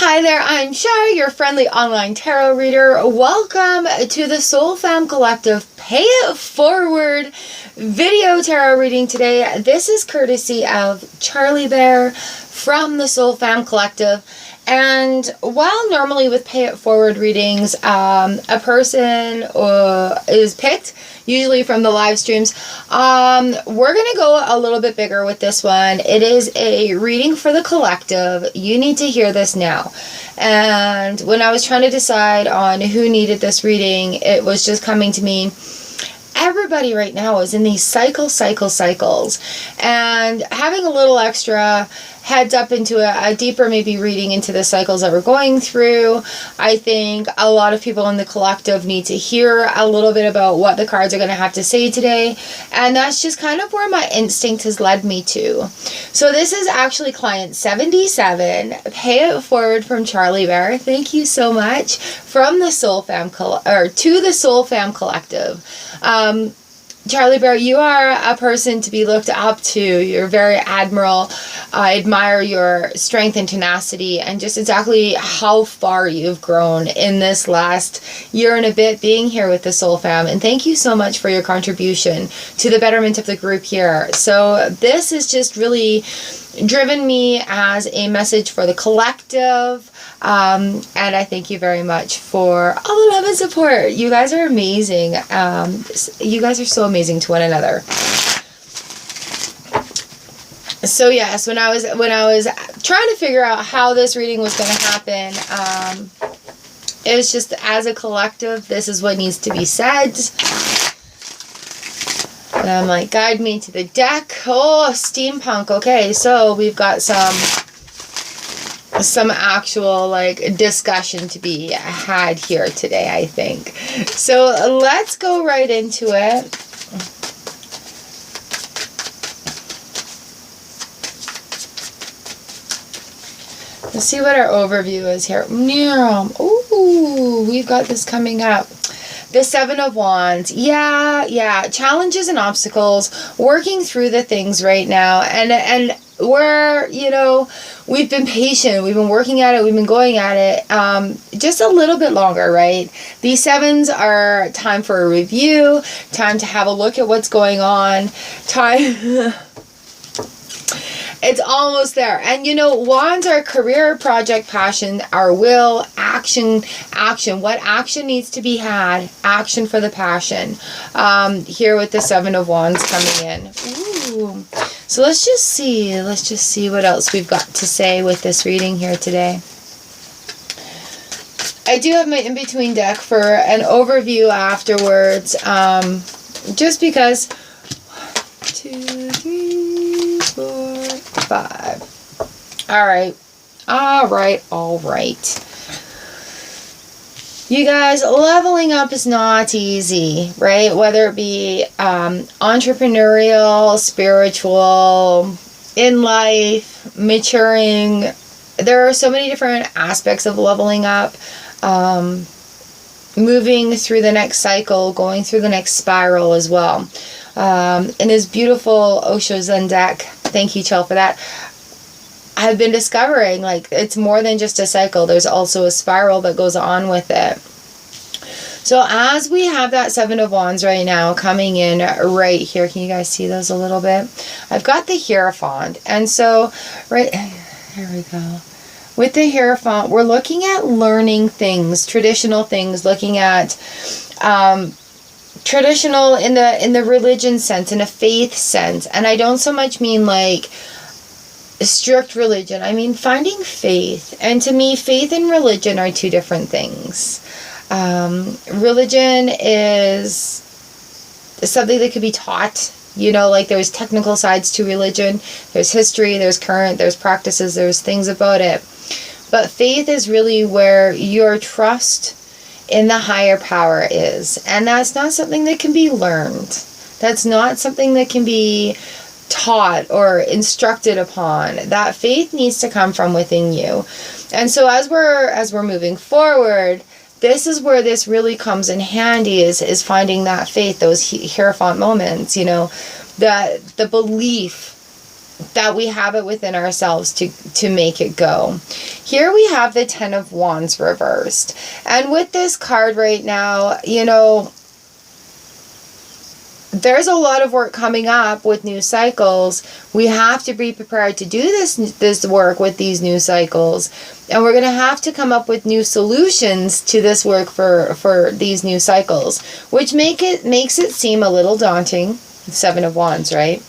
Hi there, I'm Char, your friendly online tarot reader. Welcome to the Soul Fam Collective Pay It Forward video tarot reading today. This is courtesy of Charlie Bear from the Soul Fam Collective. And while normally with Pay It Forward readings, a person is picked, usually from the live streams, we're going to go a little bit bigger with this one. It is a reading for the collective. You need to hear this now. And when I was trying to decide on who needed this reading, it was just coming to me. Everybody right now is in these cycles. And having a little extra heads up into a deeper maybe reading into the cycles that we're going through. I think a lot of people in the collective need to hear a little bit about what the cards are going to have to say today. And that's just kind of where my instinct has led me to. So this is actually client 77. Pay It Forward from Charlie Bear. Thank you so much from the Soul Fam to the Soul Fam Collective. Charlie Bear, you are a person to be looked up to. You're very admirable. I admire your strength and tenacity and just exactly how far you've grown in this last year and a bit being here with the Soul Fam. And thank you so much for your contribution to the betterment of the group here. So this has just really driven me as a message for the collective. And I thank you very much for all the love and support. You guys are amazing. You guys are so amazing to one another. So yes, when I was trying to figure out how this reading was going to happen, it was just as a collective, this is what needs to be said. And I'm like, guide me to the deck. Oh, steampunk. Okay, so we've got some actual like discussion to be had here today, I think. So let's go right into it. Let's see what our overview is here. Ooh, we've got this coming up. The Seven of Wands. Yeah. Challenges and obstacles. Working through the things right now. And we're, we've been patient. We've been working at it. We've been going at it just a little bit longer, right? These sevens are time for a review. Time to have a look at what's going on. Time... It's almost there. And wands are career, project, passion, our will, action. What action needs to be had? Action for the passion. Here with the Seven of Wands coming in. Ooh. So let's just see what else we've got to say with this reading here today. I do have my in-between deck for an overview afterwards. Just because 1, 2, 3, 4, 5. All right. You guys, leveling up is not easy, right? Whether it be entrepreneurial, spiritual, in life, maturing. There are so many different aspects of leveling up. Moving through the next cycle, going through the next spiral as well. In this beautiful Osho Zen deck, thank you, Chell, for that. I've been discovering, like, it's more than just a cycle. There's also a spiral that goes on with it. So as we have that Seven of Wands right now coming in right here, can you guys see those a little bit? I've got the Hierophant. And so, right, here we go. With the Hierophant, we're looking at learning things, traditional things, looking at traditional in the religion sense, in a faith sense. And I don't so much mean like strict religion. I mean finding faith. And to me, faith and religion are two different things. Religion is something that could be taught. Like there's technical sides to religion. There's history, there's current, there's practices, there's things about it. But faith is really where your trust in the higher power is. And that's not something that can be learned. That's not something that can be taught or instructed upon. That faith needs to come from within you. And so as we're moving forward, this is where this really comes in handy, is finding that faith, those Hierophant moments, that the belief that we have it within ourselves to make it go. Here we have the Ten of Wands reversed. And with this card right now, you know, there's a lot of work coming up with new cycles. We have to be prepared to do this work with these new cycles. And we're going to have to come up with new solutions to this work for these new cycles, which makes it seem a little daunting. Seven of Wands, right?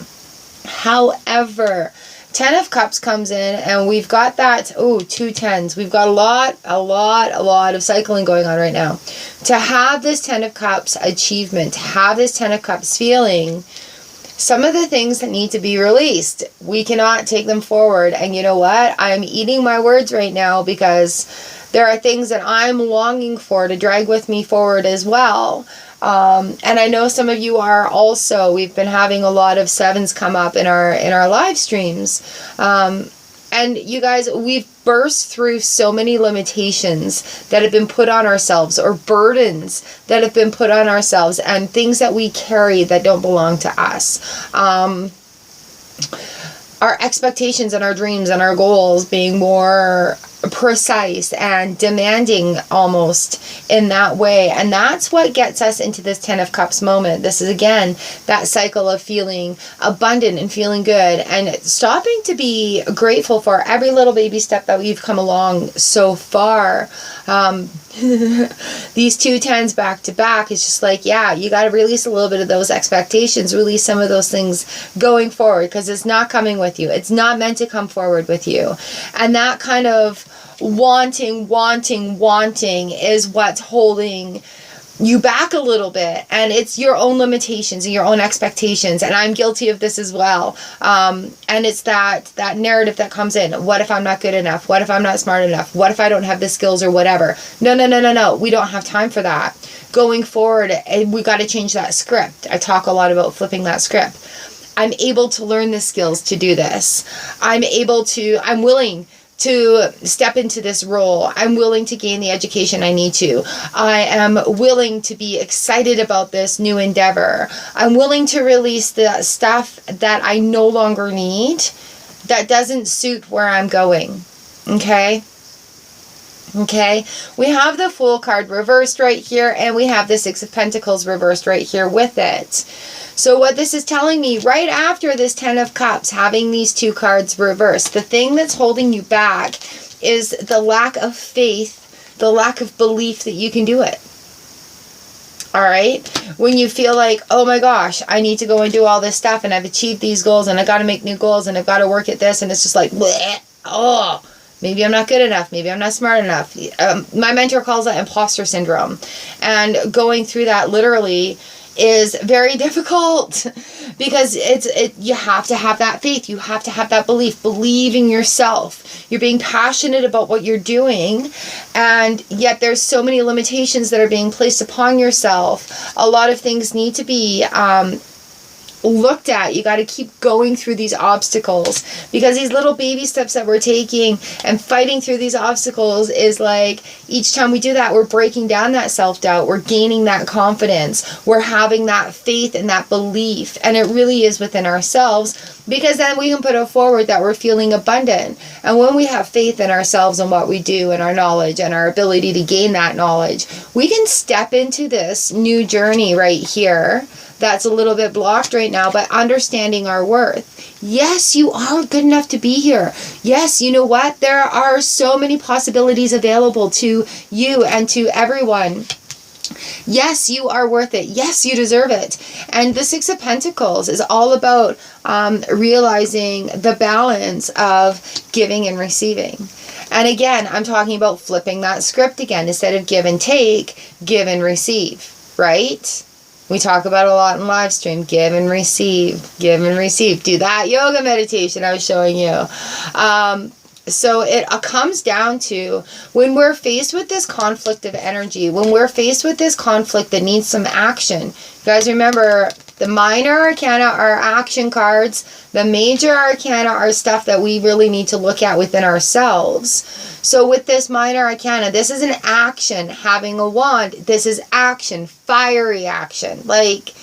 However, Ten of Cups comes in and we've got that, two tens. We've got a lot of cycling going on right now. To have this Ten of Cups achievement, to have this Ten of Cups feeling, some of the things that need to be released, we cannot take them forward. And you know what? I'm eating my words right now because there are things that I'm longing for to drag with me forward as well. And I know some of you are also. We've been having a lot of sevens come up in our live streams. And you guys, we've burst through so many limitations that have been put on ourselves, or burdens that have been put on ourselves, and things that we carry that don't belong to us. Our expectations and our dreams and our goals being more precise and demanding almost in that way. And that's what gets us into this Ten of Cups moment. This is, again, that cycle of feeling abundant and feeling good and stopping to be grateful for every little baby step that we've come along so far. These two tens back to back is just like, yeah, you got to release a little bit of those expectations, release some of those things going forward, because it's not coming with you. It's not meant to come forward with you. And that kind of wanting is what's holding you back a little bit, and it's your own limitations and your own expectations, and I'm guilty of this as well. And it's that narrative that comes in. What if I'm not good enough? What if I'm not smart enough? What if I don't have the skills or whatever? No. We don't have time for that. Going forward, we got to change that script. I talk a lot about flipping that script. I'm able to learn the skills to do this. I'm willing to step into this role. I'm willing to gain the education I need to. I am willing to be excited about this new endeavor. I'm willing to release the stuff that I no longer need, that doesn't suit where I'm going. Okay? We have the Fool card reversed right here, and we have the Six of Pentacles reversed right here with it. So what this is telling me, right after this Ten of Cups, having these two cards reversed, the thing that's holding you back is the lack of faith, the lack of belief that you can do it. All right? When you feel like, oh my gosh, I need to go and do all this stuff, and I've achieved these goals, and I got to make new goals, and I've got to work at this, and it's just like, bleh, maybe I'm not good enough. Maybe I'm not smart enough. My mentor calls that imposter syndrome. And going through that literally is very difficult, because you have to have that faith. You have to have that belief. Believe in yourself. You're being passionate about what you're doing, and yet there's so many limitations that are being placed upon yourself. A lot of things need to be looked at. You got to keep going through these obstacles, because these little baby steps that we're taking and fighting through these obstacles is like, each time we do that, we're breaking down that self-doubt, we're gaining that confidence, we're having that faith and that belief, and it really is within ourselves, because then we can put it forward that we're feeling abundant. And when we have faith in ourselves and what we do and our knowledge and our ability to gain that knowledge, we can step into this new journey right here that's a little bit blocked right now, but understanding our worth. Yes, you are good enough to be here. Yes, you know what? There are so many possibilities available to you and to everyone. Yes, you are worth it. Yes, you deserve it. And the Six of Pentacles is all about realizing the balance of giving and receiving. And again, I'm talking about flipping that script again. Instead of give and take, give and receive, right? We talk about a lot in live stream. Give and receive. Give and receive. Do that yoga meditation I was showing you. So it comes down to, when we're faced with this conflict of energy, when we're faced with this conflict that needs some action. You guys remember, the minor arcana are action cards. The major arcana are stuff that we really need to look at within ourselves. So with this minor arcana, this is an action. Having a wand, this is action, fiery action. Like,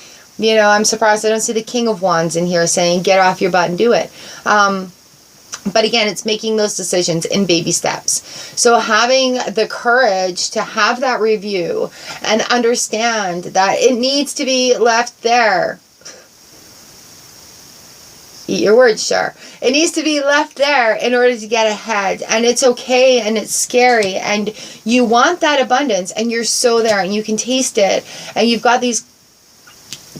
You know, I'm surprised I don't see the King of Wands in here saying, get off your butt and do it. But again, it's making those decisions in baby steps. So having the courage to have that review and understand that it needs to be left there. Eat your words, Char. It needs to be left there in order to get ahead. And it's okay and it's scary. And you want that abundance and you're so there and you can taste it. And you've got these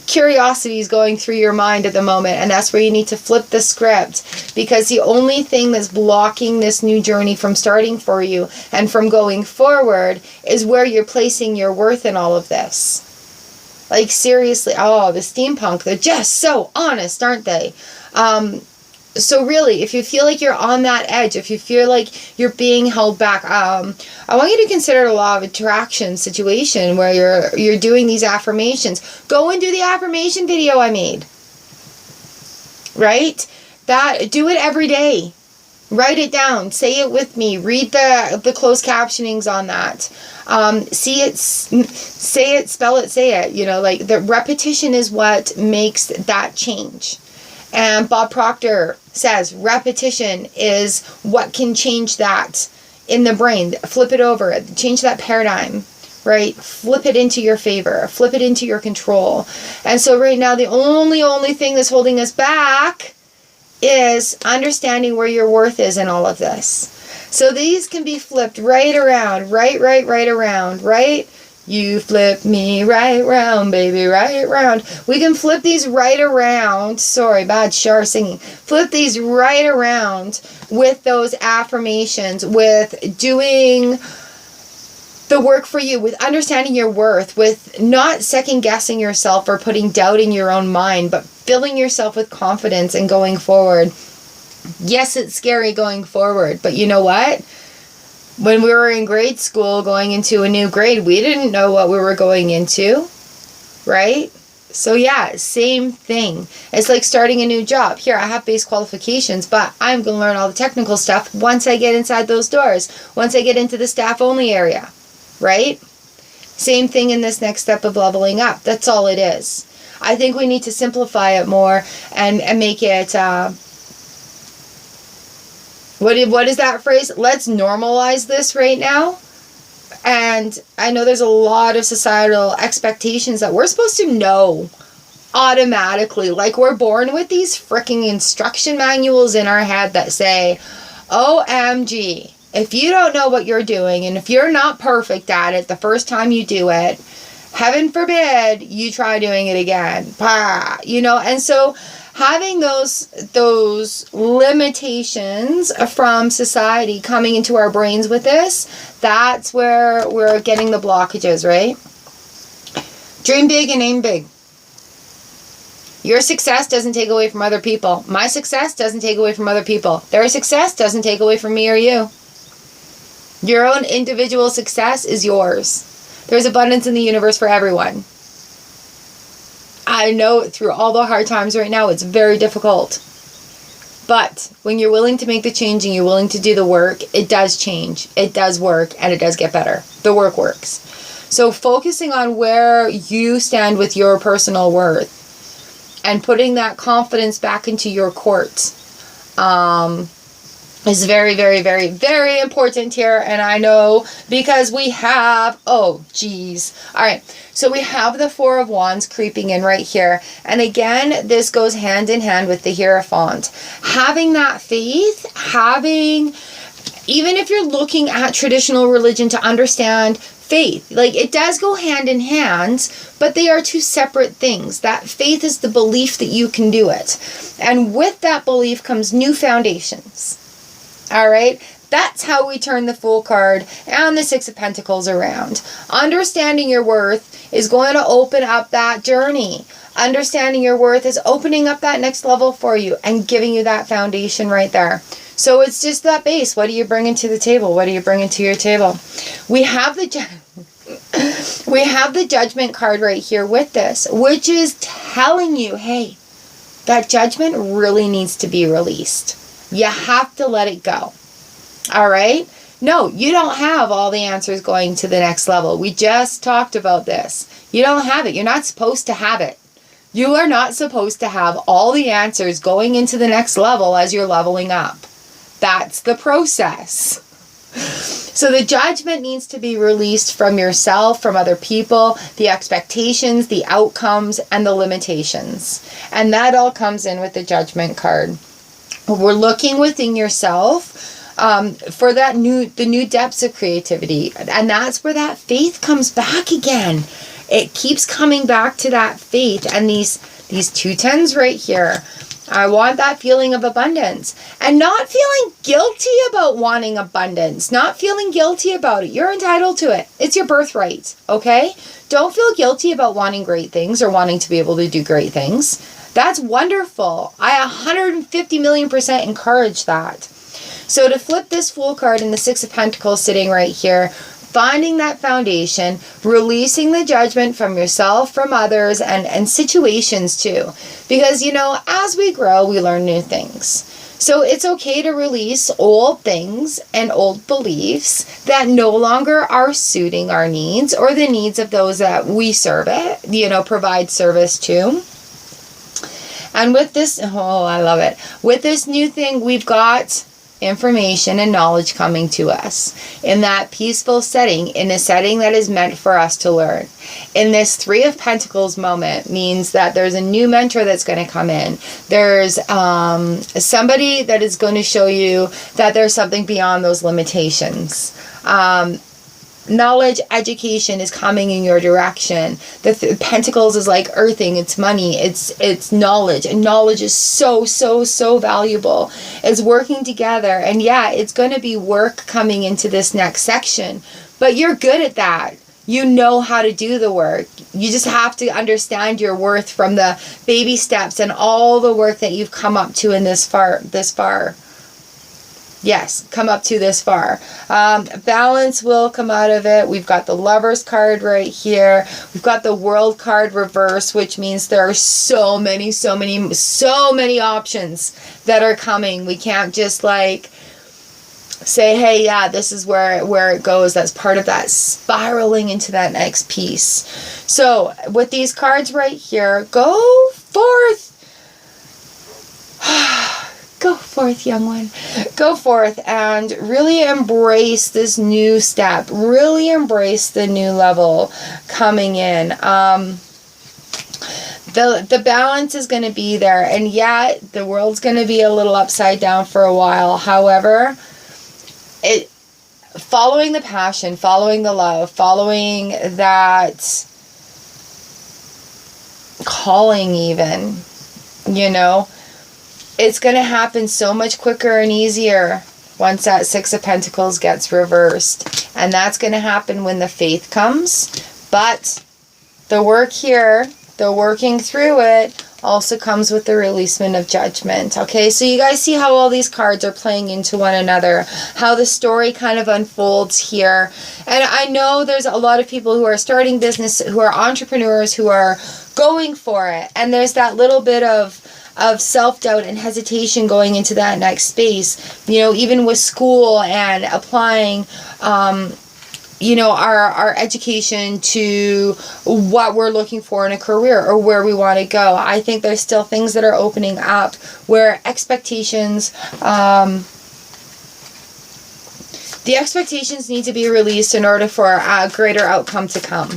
curiosities going through your mind at the moment, and that's where you need to flip the script, because the only thing that's blocking this new journey from starting for you and from going forward is where you're placing your worth in all of this. Like, seriously, oh, the steampunk, they're just so honest, aren't they? So really, if you feel like you're on that edge, if you feel like you're being held back, I want you to consider the law of attraction situation where you're doing these affirmations. Go and do the affirmation video I made. Right? Do it every day. Write it down. Say it with me. Read the closed captionings on that. Say it, spell it, say it. You know, like, the repetition is what makes that change. And Bob Proctor says repetition is what can change that in the brain. Flip it over. Change that paradigm, right? Flip it into your favor. Flip it into your control. And so right now, the only thing that's holding us back is understanding where your worth is in all of this. So these can be flipped right around, right around, right? You flip me right round, baby, right round. We can flip these right around. Sorry, bad Char singing. Flip these right around with those affirmations, with doing the work for you, with understanding your worth, with not second guessing yourself or putting doubt in your own mind, but filling yourself with confidence and going forward. Yes, it's scary going forward, but you know what? When we were in grade school going into a new grade, we didn't know what we were going into, right? So yeah, same thing. It's like starting a new job. Here, I have base qualifications, but I'm going to learn all the technical stuff once I get inside those doors, once I get into the staff only area, right? Same thing in this next step of leveling up. That's all it is. I think we need to simplify it more and make it... What is that phrase? Let's normalize this right now. And I know there's a lot of societal expectations that we're supposed to know automatically. Like, we're born with these freaking instruction manuals in our head that say, OMG, if you don't know what you're doing and if you're not perfect at it the first time you do it, heaven forbid you try doing it again. You know, and so having those limitations from society coming into our brains with this, that's where we're getting the blockages, right? Dream big and aim big. Your success doesn't take away from other people. My success doesn't take away from other people. Their success doesn't take away from me or you. Your own individual success is yours. There's abundance in the universe for everyone. I know through all the hard times right now, it's very difficult. But when you're willing to make the change and you're willing to do the work, it does change. It does work and it does get better. The work works. So focusing on where you stand with your personal worth and putting that confidence back into your court is very, very, very, very important here. And I know because we have, oh, geez. All right. So we have the Four of Wands creeping in right here. And again, this goes hand in hand with the Hierophant. Having that faith, even if you're looking at traditional religion to understand faith, like, it does go hand in hand, but they are two separate things. That faith is the belief that you can do it. And with that belief comes new foundations. All right, that's how we turn the Fool card and the Six of Pentacles around. Understanding your worth is going to open up that journey. Understanding your worth is opening up that next level for you and giving you that foundation right there. So it's just that base. What are you bringing to the table? What are you bringing to your table? We have the Judgment card right here with this, which is telling you, hey, that judgment really needs to be released. You have to let it go. All right? No, you don't have all the answers going to the next level. We just talked about this. You don't have it. You're not supposed to have it. You are not supposed to have all the answers going into the next level as you're leveling up. That's the process. So the judgment needs to be released from yourself, from other people, the expectations, the outcomes, and the limitations. And that all comes in with the judgment card. We're looking within yourself for the new depths of creativity. And that's where that faith comes back again. It keeps coming back to that faith. And these 2 10s right here, I want that feeling of abundance. And not feeling guilty about wanting abundance. Not feeling guilty about it. You're entitled to it. It's your birthright, okay? Don't feel guilty about wanting great things or wanting to be able to do great things. That's wonderful. I 150,000,000% encourage that. So to flip this Fool card and the 6 of Pentacles sitting right here, finding that foundation, releasing the judgment from yourself, from others, and situations too. Because, as we grow, we learn new things. So it's okay to release old things and old beliefs that no longer are suiting our needs or the needs of those that we provide service to. And with this, I love it. With this new thing, we've got information and knowledge coming to us in that peaceful setting, in a setting that is meant for us to learn. In this 3 of Pentacles moment means that there's a new mentor that's going to come in. There's somebody that is going to show you that there's something beyond those limitations. Knowledge, education is coming in your direction. The Pentacles is like earthing, it's money, it's knowledge. And knowledge is so, so, so valuable. It's working together. And yeah, it's going to be work coming into this next section. But you're good at that. You know how to do the work. You just have to understand your worth from the baby steps and all the work that you've come up to in this far. Yes, come up to this far. Balance will come out of it. We've got the Lovers card right here. We've got the World card reverse, which means there are so many options that are coming. We can't just say, hey, yeah, this is where it goes. That's part of that spiraling into that next piece. So with these cards right here, go forth. Go forth, young one. Go forth and really embrace this new step. Really embrace the new level coming in. The balance is going to be there. And yeah, the world's going to be a little upside down for a while. However, following the passion, following the love, following that calling even, it's going to happen so much quicker and easier once that 6 of Pentacles gets reversed. And that's going to happen when the faith comes. But the work here, the working through it, also comes with the releasement of judgment. Okay, so you guys see how all these cards are playing into one another, how the story kind of unfolds here. And I know there's a lot of people who are starting business, who are entrepreneurs, who are going for it. And there's that little bit of self-doubt and hesitation going into that next space, even with school and applying, our education to what we're looking for in a career or where we want to go. I think there's still things that are opening up where expectations, the expectations need to be released in order for a greater outcome to come.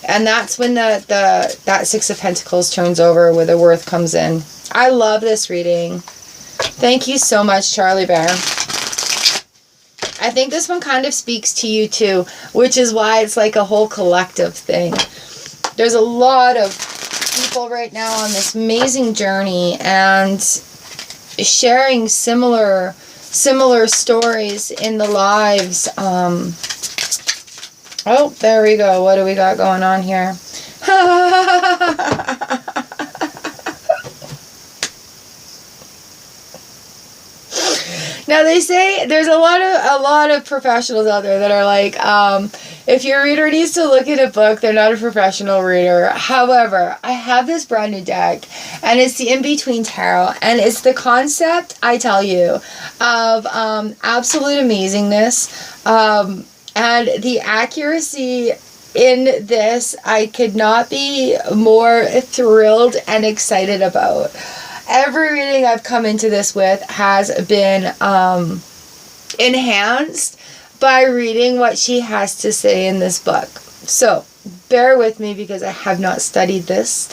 And that's when that 6 of Pentacles turns over, where the Worth comes in. I love this reading. Thank you so much, Charlie Bear. I think this one kind of speaks to you too, which is why it's like a whole collective thing. There's a lot of people right now on this amazing journey and sharing similar stories in the lives. Oh, there we go. What do we got going on here? Now they say there's a lot of professionals out there that are like, if your reader needs to look at a book, they're not a professional reader. However, I have this brand new deck, and it's the In-Between Tarot, and it's the concept, I tell you, of absolute amazingness. And the accuracy in this I could not be more thrilled and excited about. Every reading I've come into this with has been enhanced by reading what she has to say in this book. So bear with me because I have not studied this,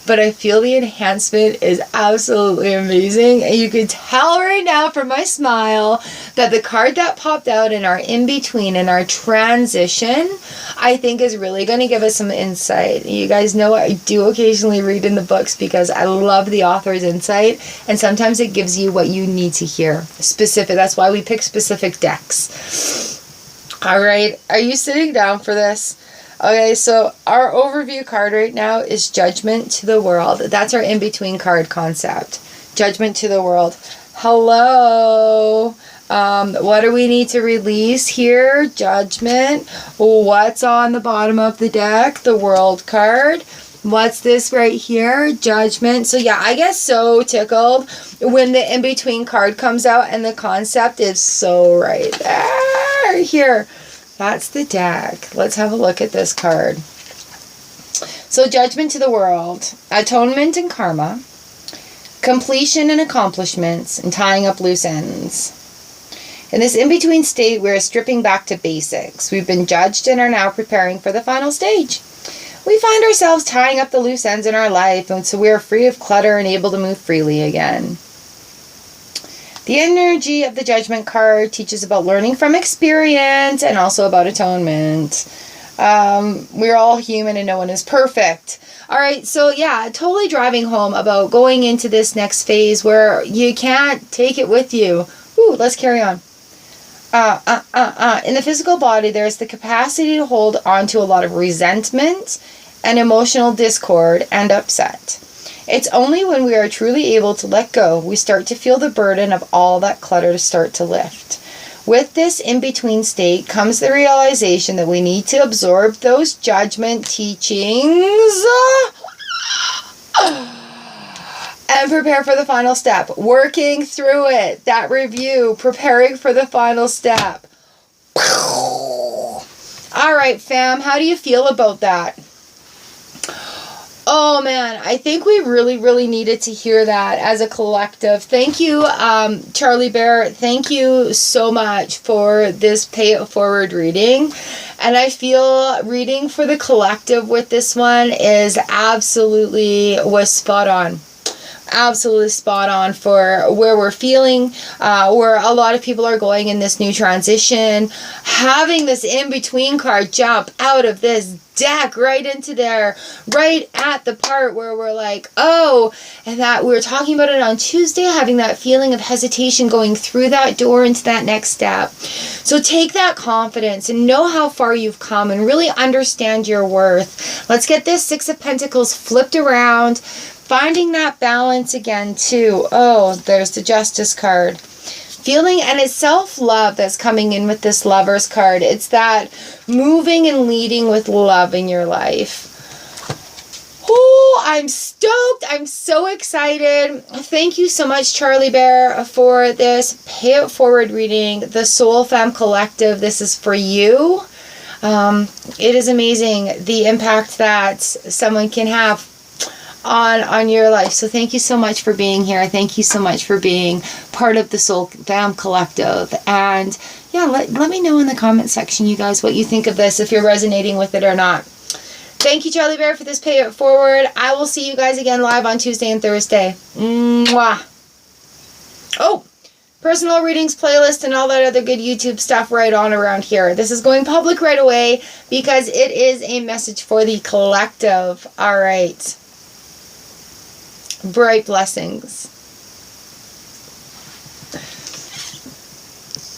but I feel the enhancement is absolutely amazing. And you can tell right now from my smile that the card that popped out in our in-between, in our transition, I think is really going to give us some insight. You guys know I do occasionally read in the books because I love the author's insight, and sometimes it gives you what you need to hear. Specific. That's why we pick specific decks. All right, are you sitting down for this? Okay, so our overview card right now is Judgment to the World. That's our in-between card concept. Judgment to the World. Hello. What do we need to release here? Judgment. What's on the bottom of the deck? The World card. What's this right here? Judgment. So yeah, I get so tickled when the in-between card comes out and the concept is so right there. Here. That's the deck. Let's have a look at this card. So Judgment to the World. Atonement and karma. Completion and accomplishments. And tying up loose ends. In this in-between state, we're stripping back to basics. We've been judged and are now preparing for the final stage. We find ourselves tying up the loose ends in our life, and so we are free of clutter and able to move freely again. The energy of the Judgment card teaches about learning from experience and also about atonement. We're all human and no one is perfect. All right, so yeah, totally driving home about going into this next phase where you can't take it with you. Ooh, let's carry on. In the physical body, there's the capacity to hold on to a lot of resentment and emotional discord and upset. It's only when we are truly able to let go, we start to feel the burden of all that clutter to start to lift. With this in-between state comes the realization that we need to absorb those judgment teachings and prepare for the final step. Working through it, that review, preparing for the final step. All right, fam, how do you feel about that? Oh man, I think we really needed to hear that as a collective. Thank you, Charlie Bear. Thank you so much for this Pay It Forward reading. And I feel reading for the collective with this one was spot on. Absolutely spot on for where we're feeling, where a lot of people are going in this new transition. Having this in-between card jump out of this deck right into there, right at the part where we're like, oh, and that we were talking about it on Tuesday, having that feeling of hesitation going through that door into that next step. So take that confidence and know how far you've come and really understand your worth. Let's get this Six of Pentacles flipped around. Finding that balance again, too. Oh, there's the Justice card. Feeling, and it's self-love that's coming in with this Lovers card. It's that moving and leading with love in your life. Oh, I'm stoked. I'm so excited. Thank you so much, Charlie Bear, for this Pay It Forward reading. The Soul Fam Collective, this is for you. It is amazing the impact that someone can have on your life. So thank you so much for being here. Thank you so much for being part of the Soul Fam Collective. And yeah, let me know in the comment section, you guys, what you think of this, if you're resonating with it or not. Thank you, Charlie Bear, for this Pay It Forward. I will see you guys again live on Tuesday and Thursday. Mwah. Oh, personal readings playlist and all that other good YouTube stuff right on around here. This is going public right away because it is a message for the collective. All right. Bright blessings.